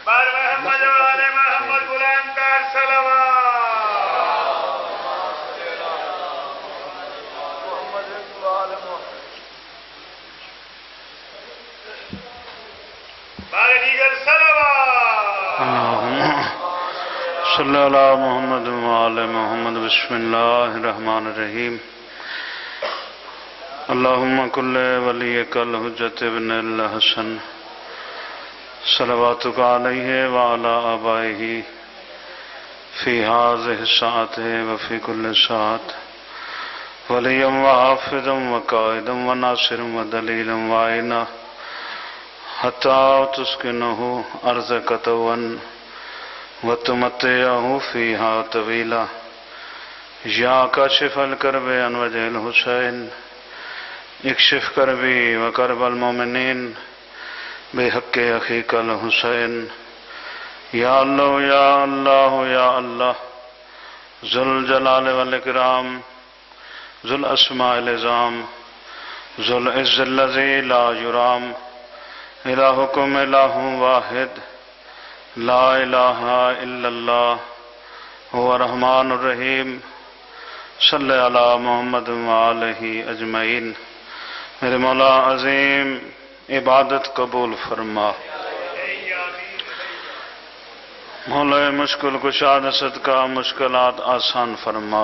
بار محمد والے محمد بلند کر صلوات. بار دیگر صلوات. صلی اللہ محمد وعلی محمد. بسم اللہ الرحمن الرحیم. اللہم کل ولیک الحجت ابن الحسن صلواتک علیہ وعلی آبائہ فی ہذہ الساعۃ وفی کل ساعۃ ولیا وحافظا وقائدا وناصرا ودلیلا وعینا حتی تسکنہ ارضک طوعا وتمتعہ فیہا طویلا یا کاشف الکرب عن وجہ الحسین اکشف کربی وکرب المومنین بحق اخیک الحسین. یا اللہ یا اللہ یا اللہ ذو الجلال والاکرام ذو الاسماء العظام ذو العز الذی لا یرام الہکم الہ واحد لا الہ الا اللہ هو الرحمن الرحیم. صلی علی محمد وآلہ اجمعین. میرے مولا عظیم عبادت قبول فرما. مولا مشکل کشاد صدقہ مشکلات آسان فرما.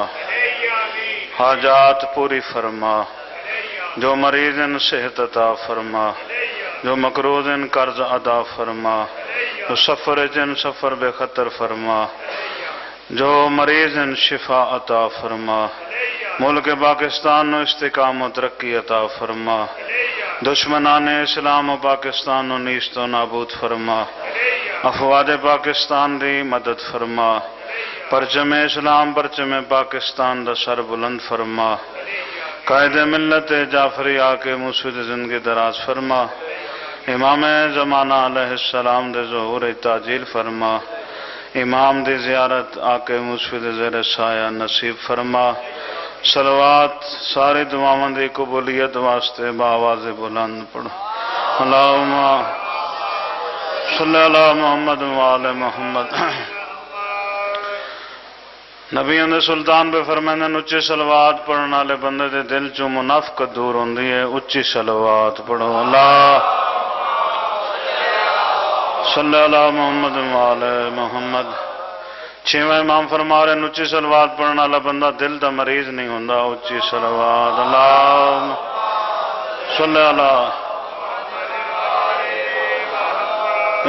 حاجات پوری فرما. جو مریض ان صحت عطا فرما. جو مقروض ان قرض ادا فرما. جو سفر جن سفر بے خطر فرما. جو مریض ان شفا عطا فرما. ملک پاکستان نو استقام و ترقی عطا فرما. دشمنان اسلام و پاکستان نو نیست و نابود فرما. افواج پاکستان دی مدد فرما. پرچم اسلام پرچم پاکستان دا سر بلند فرما. قائد ملت جعفری آکے مسعود زندگی دراز فرما. امام زمانہ علیہ السلام دے ظہور تاجیل فرما. امام دی زیارت آکے مسعود زیر سایہ نصیب فرما. صلوات ساری دعاواں دی قبولیت واسطے بآواز بلند پڑھو. اللہم صلی اللہ محمد وآل محمد. نبیوں دے سلطان پہ فرمائنے اچھی صلوات پڑھنا لے بندے دے دل چوں منافقت دور ہوندی ہے. اچھی صلوات پڑھو. اللہ صلی اللہ محمد وآل محمد. چھویں امام فرما رہے ہیں اچھی صلوات پڑھنا والا بندہ دل دا مریض نہیں ہوندا. اچھی صلوات. اللہ صلی اللہ.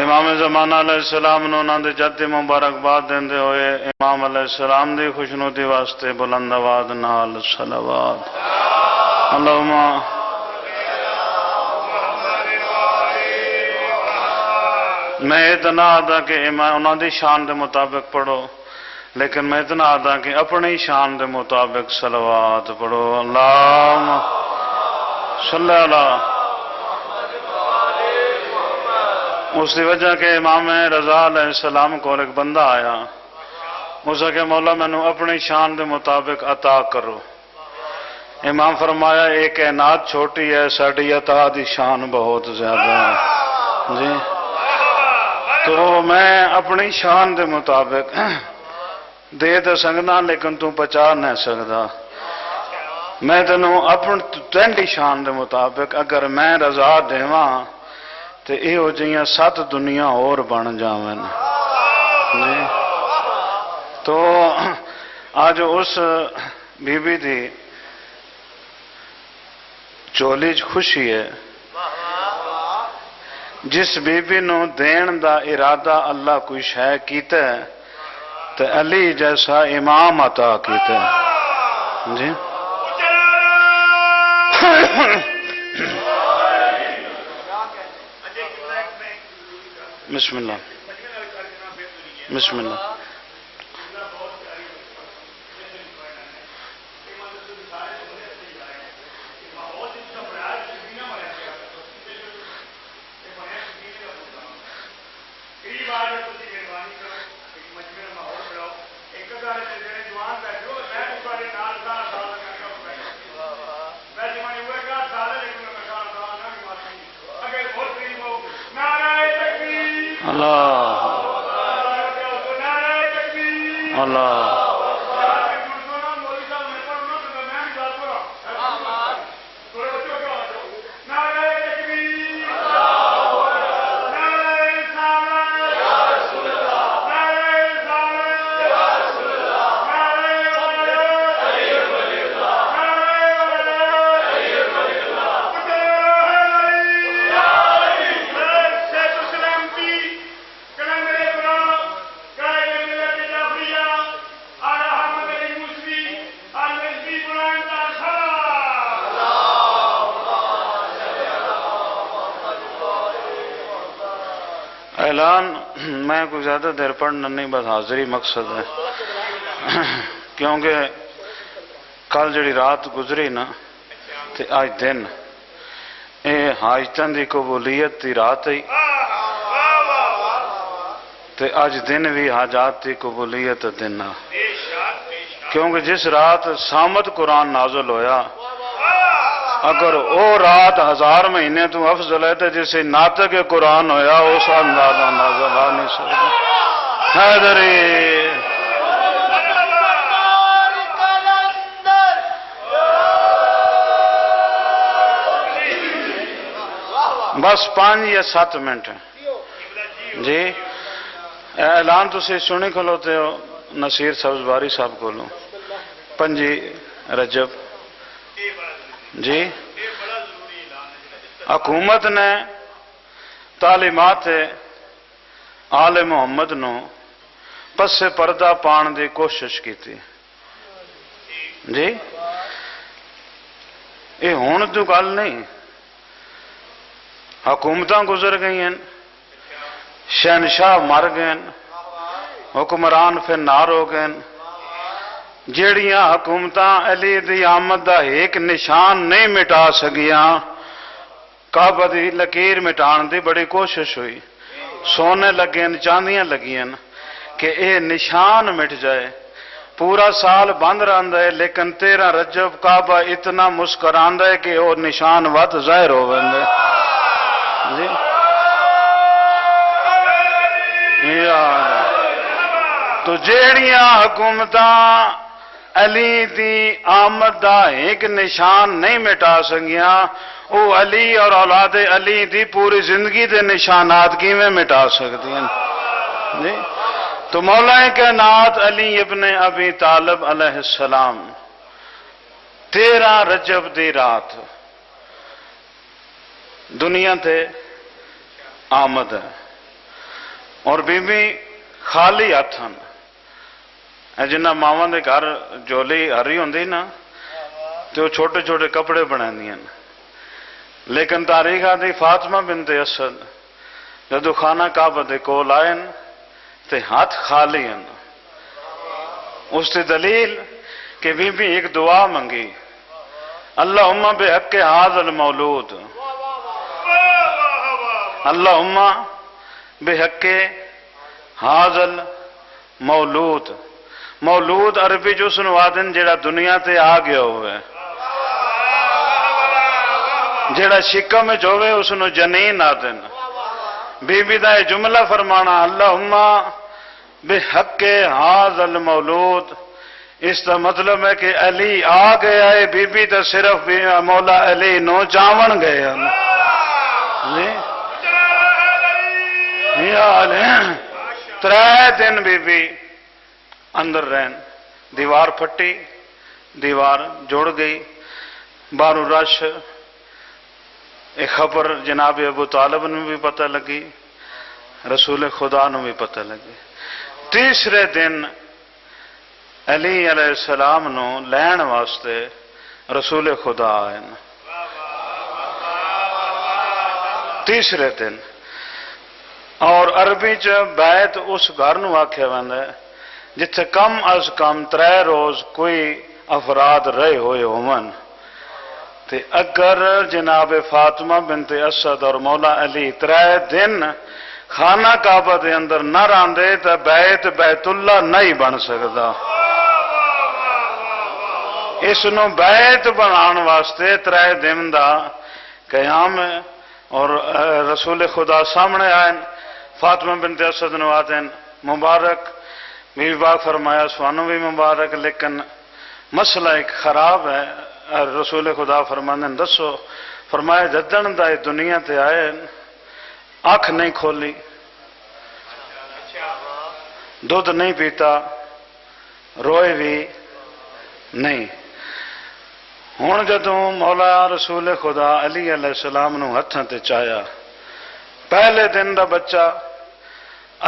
امام زمانہ علیہ السلام نے انہاں دے جد مبارکباد دیندے ہوئے امام علیہ السلام دی خوشنودی واسطے بلند آواز نال صلوات. اللہم میں اتنا آدھا کہ انہاں دی شان دے مطابق پڑھو لیکن میں اتنا آدھا کہ اپنی شان دے مطابق صلوات پڑھو. اللہم صلی اللہ. اس دی وجہ کہ امام رضا علیہ السلام کو ایک بندہ آیا. اس کہ مولا میں نے اپنی شان دے مطابق عطا کرو. امام فرمایا ایک کائنات چھوٹی ہے ساڈی عطا دی شان بہت زیادہ ہے. جی تو میں اپنی شان دے مطابق دے تو سکنا لیکن تو پچا نہیں سکتا. میں تینوں تینڈی شان دے مطابق اگر میں رضا دیواں تے ایہو جیاں 7 دنیا اور بن جاویں. جی تو آج اس بی بی دی چولی خوشی ہے جس بی بی نو دین دا ارادہ اللہ کوئی شے کیتا ہے تے علی جیسا امام عطا کیتا ہے. جی بسم اللہ بسم اللہ. اللہ اللہ اعلان میں کوئی زیادہ دیر پڑھنا نہیں، بس حاضری مقصد ہے، کیونکہ کل جڑی رات گزری نا تے آج دن اے حاجتاں دی قبولیت دی رات ہے تے آج دن بھی حاجات دی قبولیت دا دن ہے، کیونکہ جس رات سامت قرآن نازل ہویا اگر او رات 1000 مہینے تو افضل ہے تو جسے ناطق قرآن ہویا اس اندازہ نازل آ نہیں سکتا. حیدری بس 5 یا 7 منٹ جی اعلان تسی سنی کھلوتے ہو نصیر سبزواری صاحب کو لوں 5 رجب جی حکومت نے تعلیمات آل محمد نو پس پردہ پان دی کوشش کی تھی جی یہ ہون تو گل نہیں، حکومتاں گزر گئی ہیں، شہنشاہ مر گئے، حکمران پھر نار ہو گئے، جیڑیاں حکومتاں علی دی آمد دا ایک نشان نہیں مٹا سکیاں، کعبہ دی لکیر مٹان دی بڑی کوشش ہوئی، سونے لگیں چاندیاں لگیں کہ اے نشان مٹ جائے، پورا سال بند رہندا ہے لیکن 13 رجب کعبہ اتنا مسکراندا ہے کہ وہ نشان وقت ظاہر ہو ویندے جی تو جیڑیاں حکومتاں علی دی آمد دا ایک نشان نہیں مٹا سکیاں، وہ علی اور اولاد علی دی پوری زندگی دے نشانات کیویں مٹا سکتی ہیں جی. تو مولا کائنات علی ابن ابی طالب علیہ السلام 13 رجب دی رات دنیا تے آمد ہے اور بی بی خالی ہاتھن جنہ ماواں دے گھر جولی ہری ہوندی نا تو وہ چھوٹے چھوٹے کپڑے بناندیاں، لیکن تاریخ آدھی فاطمہ بنت اسد جدو خانہ کعبہ دے کول آئے تے ہاتھ خالی ہیں، اس تے دلیل کہ بی بی ایک دعا منگی، اللہم بحق ھذا المولود، اللہم بحق ھذا المولود. مولود عربی جو سنوادن جیڑا دنیا تے آ گیا ہوئے، جیڑا شکم میں جوے اس نو جنین آدن. بی بی دا جملہ فرمانا اللہم بحق ھذا المولود، اس کا مطلب ہے کہ علی آ گیا ہے، بی بی تا صرف مولا علی نو جاون گئے ہیں جی. یہ 3 دن بی بی اندر رہن، دیوار پھٹی، دیوار جوڑ گئی، بارو رش. ایک خبر جناب ابو طالب نے بھی پتہ لگی، رسول خدا نے بھی پتہ لگی. تیسرے دن علی علیہ السلام نو لین واسطے رسول خدا آئے، تیسرے دن. اور عربی چ بیت اس گھر نو آکھیا ویندا ہے جتھے کم از کم 3 روز کوئی افراد رہے ہوئے ہون. تے اگر جناب فاطمہ بنت اسد اور مولا علی 3 دن خانہ کعبہ دے اندر نہ راندے تو بیت اللہ نہیں بن سکتا. اس نو بیت بنان واسطے 3 دن دا قیام ہے اور رسول خدا سامنے آئے فاطمہ بنت اسد نوادن مبارک بیوی پاک فرمایا سوانو بھی مبارک، لیکن مسئلہ ایک خراب ہے۔ رسول خدا فرماندن دسو، فرمایا جدن دا دنیا تے آئے اکھ نہیں کھولی، دودھ نہیں پیتا، روئے بھی نہیں۔ ہن جدوں مولا رسول خدا علی علیہ السلام نو ہتھاں تے چایا، پہلے دن دا بچہ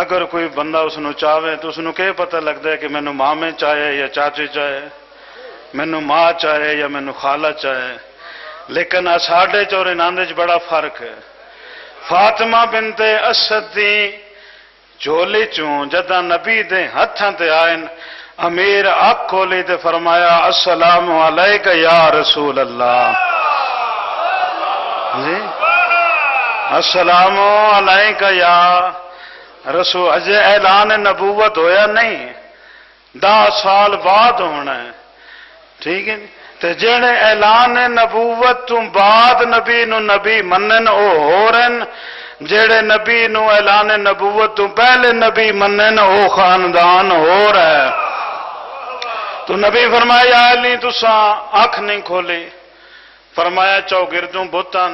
اگر کوئی بندہ اس نو چاہے تو اس نو کہ پتہ لگتا ہے کہ مینوں مامے چاہے یا چاچے چاہے، مینوں ماں چاہے یا مینوں خالہ چاہے، لیکن ساڈے چ اور انہاں دے بڑا فرق ہے۔ فاطمہ بنت اسد دی جھولی چوں جداں نبی دے ہتھاں تے آئن، امیر اکھ کھولی تے فرمایا السلام علیک یا رسول اللہ، جی السلام علیک یا رسول، اجے اعلان نبوت ہویا نہیں، 10 سال بعد ہونا ہے، ٹھیک ہے۔ تے جڑے اعلان نبوت تو بعد نبی نو نبی منن او ہو رہن، جڑے نبی نو اعلان نبوت تو پہلے نبی منن او خاندان ہو رہا ہے۔ تو نبی فرمایا علی تساں اکھ نہیں کھولی، فرمایا چوگردوں بتن،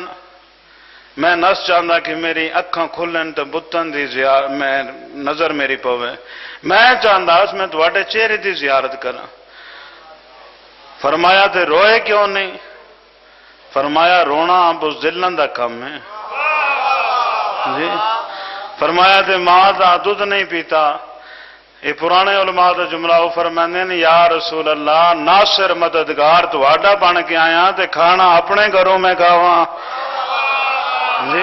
میں نس چاہتا کہ میری اکھاں کھلن تو بتن دی میں نظر میری پوے، میں چاہتا اس میں تواڈے چہرے دی زیارت کراں۔ فرمایا تے روئے کیوں نہیں؟ فرمایا رونا بزدلن دا کم ہے، جی فرمایا تے ماں دا دودھ نہیں پیتا۔ یہ پرانے علماء دا جملہ وہ فرماندے ہیں یا رسول اللہ ناصر مددگار تواڈا بن کے آیا تے کھانا اپنے گھروں میں کھاواں، جی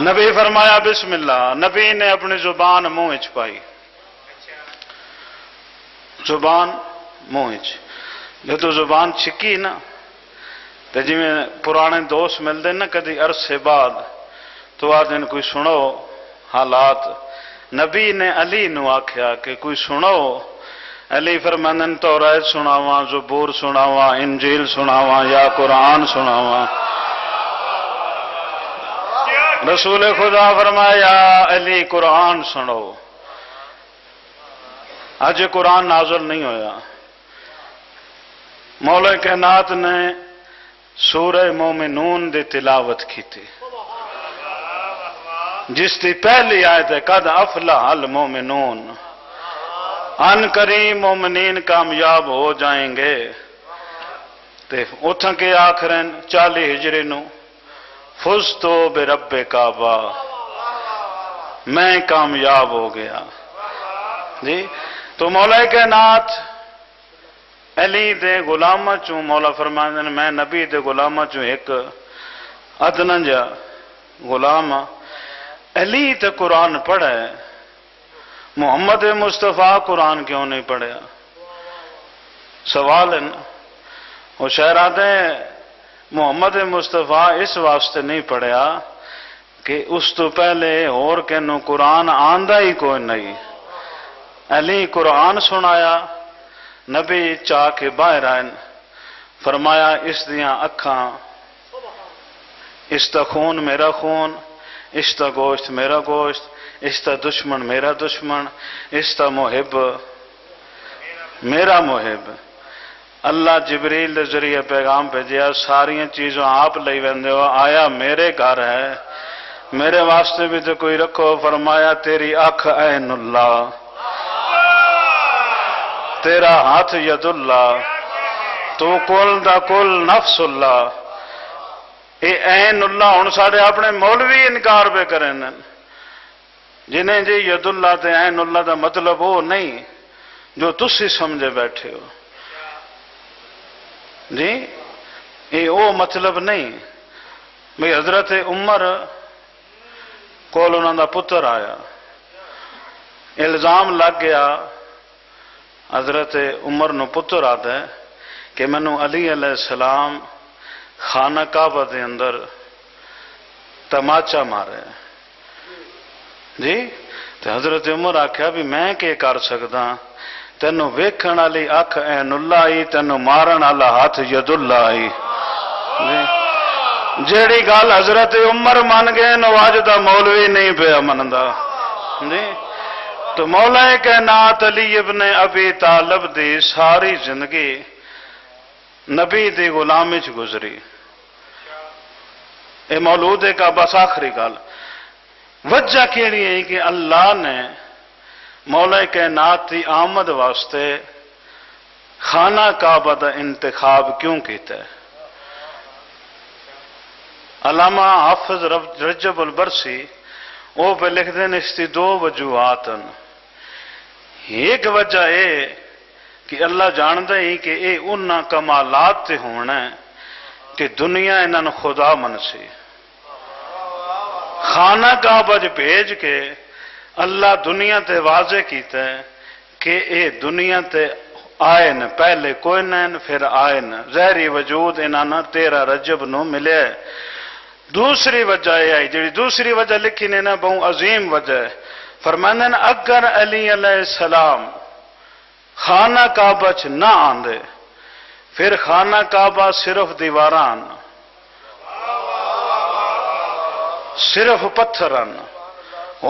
نبی فرمایا بسم اللہ، نبی نے اپنی زبان منہ وچ پائی، زبان منہ وچ، جدو زبان چھکی نا تے جی میں پرانے دوست ملتے نا کدی عرصے بعد تو آدھے کوئی سنو حالات، نبی نے علی نو آکھیا کہ کوئی سنو، علی فرماندن توریت سناواں، زبور سناواں، انجیل سناواں یا قرآن سناواں؟ رسول خدا فرمایا علی قرآن سنو، اج قرآن نازل نہیں ہویا، مولا کائنات نے سورہ مومنون دی تلاوت کی تھی، جس کی پہلی آیت ہے قد افلح المومنون، ان قریب مومنین کامیاب ہو جائیں گے، تے اتھاں کے آخرین 40 ہجری نو فزتو برب کعبہ، میں کامیاب ہو گیا، جی تو مولا کائنات علی دے غلامہ چوں مولا فرماندے نے میں نبی دے غلامہ چوں ایک ادنا جا غلام، علی تے قرآن پڑھا ہے، محمد مصطفیٰ قرآن کیوں نہیں پڑھیا؟ سوال ہے نا، وہ شہرات محمد مصطفیٰ اس واسطے نہیں پڑھیا کہ اس تو پہلے اور کہنوں قرآن آندہ ہی کوئی نہیں، علی قرآن سنایا، نبی چاہ کے باہر آئن، فرمایا اس دیاں اکھاں، اس تا خون میرا خون، اس تا گوشت میرا گوشت، اس تا دشمن میرا دشمن، اس تا محب میرا محب۔ اللہ جبریل دے ذریعے پیغام بھیجیا، ساریاں چیزوں آپ لئی ویندے ہو، آیا میرے گھر ہے، میرے واسطے بھی تو کوئی رکھو۔ فرمایا تیری اکھ عین اللہ، تیرا ہاتھ ید اللہ، تو کل دا کل نفس اللہ، اے عین اللہ۔ ہن ساڈے اپنے مولوی انکار پہ کریں جنہیں جی ید اللہ تے عین اللہ دا مطلب وہ نہیں جو تسی سمجھے بیٹھے ہو، جی یہ وہ مطلب نہیں۔ بھئی حضرت عمر کول انہاں دا پتر آیا، الزام لگ گیا، حضرت عمر نو پتر آتا ہے کہ مینوں علی علیہ السلام خانہ کعبہ دے اندر تماچا مارے، جی تے حضرت عمر آکھیا بھی میں کیا کر سکدا، تینوں ویکھن والی اکھ عین اللہ آئی، تینوں مارن والا ہاتھ ید اللہ آئی، جی جیڑی گل حضرت عمر من گئے نو اج دا مولوی نہیں پیا مندا جی تو مولا کائنات علی ابن ابی طالب دی ساری زندگی نبی دی غلامی چ گزری اے مولود کا بس آخری گل وجہ کیڑی ہے کہ اللہ نے مولا کائنات دی آمد واسطے خانہ کعبہ دا انتخاب کیوں کیتا ہے علامہ حافظ رجب البرسی وہ پہ لکھ دیں اس کی دو وجوہات ایک وجہ یہ کہ اللہ جانتا ہی کہ یہ ان کمالات تے ہونا ہے کہ دنیا انہاں خدا من سی خانہ کعبہ بھیج کے اللہ دنیا تے واضح کیتا ہے کہ اے دنیا تے آئے ن پہلے کوئی نین پھر آئے ن ظاہری وجود انہاں 13 رجب نو ملے ہے دوسری وجہ یہ آئی جی دوسری وجہ لکھی نے نا بہت عظیم وجہ ہے فرمانے نا اگر علی علیہ السلام خانہ کعبہ چ نہ آندے پھر خانہ کعبہ صرف دیواران صرف پتھران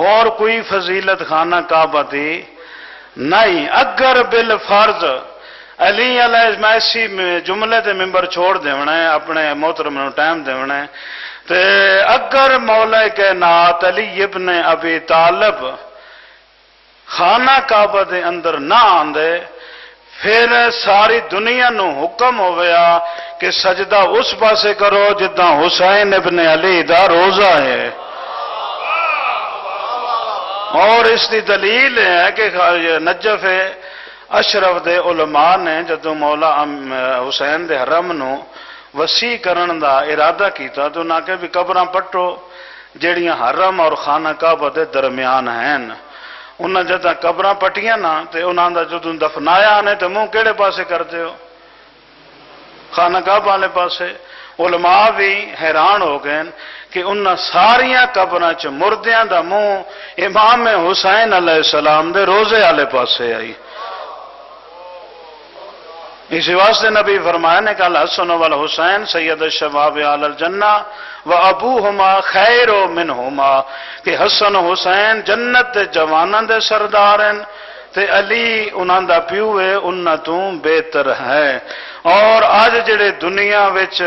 اور کوئی فضیلت خانہ کعبہ دی نہیں اگر بالفرض علی علیہ میں اسی جملے تے ممبر چھوڑ دیونا ہے اپنے محترم نو ٹائم دیونا ہے تے اگر مولا کائنات علی ابن ابی طالب خانہ کعبہ دے اندر نہ آندے پھر ساری دنیا نو حکم ہویا کہ سجدہ اس پاسے کرو جداں حسین ابن علی دا روزہ ہے اور اس دی دلیل ہے کہ نجف اشرف دے علماء نے جدو مولا حسین دے حرم نو وسیع کرن دا ارادہ کیتا تو نہ کہ بھی قبراں پٹو جیڑیاں حرم اور خانہ کعبہ دے درمیان ہیں انہاں جداں قبراں پٹیاں نا تے انہاں دا جدوں دفنایا نے تے منہ کیڑے پاسے کرتے ہو خانہ کعبہ والے پاسے علماء بھی حیران ہو گئے کہ انہاں ساریاں قبراں چ مردیاں دا منہ امام حسین علیہ السلام دے روزے والے پاسے آئی اسی واسطے نبی فرمایا نے کہ الحسن والحسین سید الشباب علی الجنہ و ابوہما خیر منہما کہ حسن و حسین جنت دے جواناں دے سردار ہیں تے علی انہاں دا پیو ہے انہاں تو بہتر ہے اور آج جڑے دنیا وچ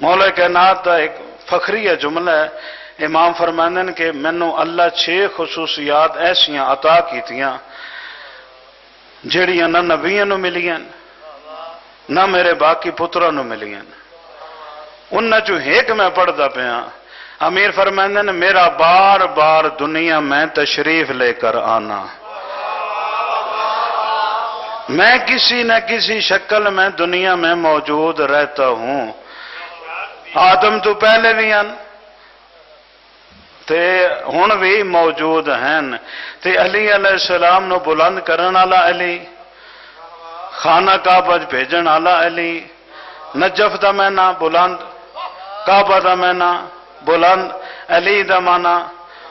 مولا کائنات دا ایک فخری جملہ ہے امام فرماندے نے کہ مینوں اللہ 6 خصوصیات ایسیاں عطا کیتیاں جڑیاں نہ نبیاں نو ملیاں نہ میرے باقی پتراں نو ملیاں انہاں چوں ایک میں پڑھدا پیا امیر فرماندے نے میرا بار بار دنیا میں تشریف لے کر آنا میں کسی نہ کسی شکل میں دنیا میں موجود رہتا ہوں آدم تو پہلے بھی ہیں تے ہن بھی موجود ہیں تے علی علیہ السلام نو بلند کرن والا علی خانہ کعبہ بھیجن والا علی نجف دا معنی بلند کعبہ دا معنی بلند علی دا معنی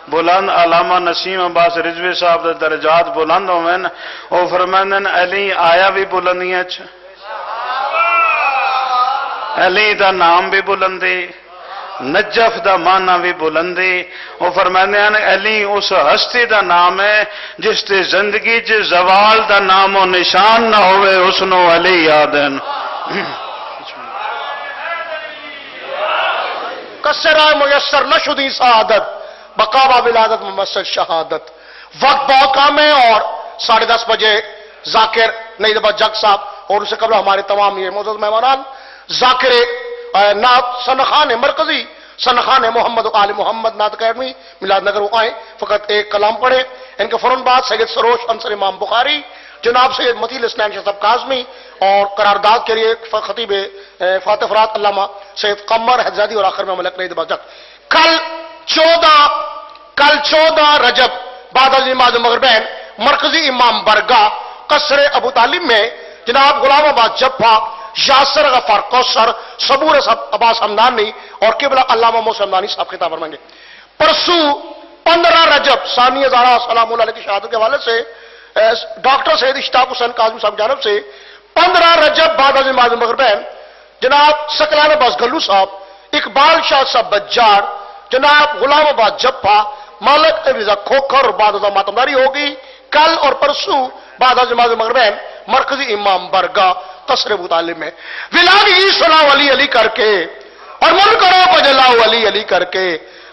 بلند علامہ نسیم عباس رضوی صاحب دے درجات بلند ہوئن او فرماندن علی آیا بھی بلندیاں چ علی دا نام بھی بلندی نجف دا معنی بھی بلندی وہ فرمانے ہیں علی اس ہستی دا نام ہے جس تے زندگی چ زوال دا نام و نشان نہ ہوئے اس نو علی یاد ہیں کسرہ میسر نشدی سعادت بقابہ ولادت ممثل شہادت وقت بہت کام ہے اور 10:30 بجے ذاکر نئی دبا جگ صاحب اور اسے قبل ہمارے تمام یہ معزز مہمانان ذاکر نعت سنخان مرکزی سنخان محمد و آل محمد نعت اکیڈمی میلاد نگر وہ آئیں فقط ایک کلام پڑھیں ان کے فوراً بعد سید سروش انصر امام بخاری جناب سید مطیل اسنان شہزاب کاظمی اور قرارداد کے لیے خطیب فاتح فرات علامہ سید قمر حجازی اور آخر میں ملک نئی دبا جگ کل 14 رجب بعد نماز مغربین مرکزی امام برگاہ قصر ابو طالب میں جناب غلام آباد جبھا یاسر غفار کوثر صبور عباس حمدانی اور قبلہ علامہ محسن حمدانی صاحب خطاب فرمائیں گے پرسوں 15 رجب ثانی ہزارہ سلام اللہ علیہ کی شہادت کے حوالے سے ڈاکٹر سید اشتاق حسین کاظمی صاحب جانب سے 15 رجب بعد از نماز مغربین جناب سکلان عباس گلو صاحب اقبال شاہ صاحب بجار، جناب غلام آباد جپا، مالک رضا کھوکھر اور بعد ازاں ماتمداری ہوگی۔ کل اور پرسوں بعد از نماز مغربین مرکزی امام برگاہ قصر ابو طالب میں ولادی صلاح علی علی کر کے اور منکروں کو جلاؤ علی علی کر کے،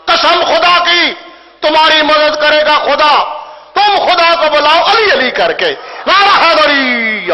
قسم خدا کی تمہاری مدد کرے گا خدا، تم خدا کو بلاؤ علی علی کر کے، نعرہ حیدری۔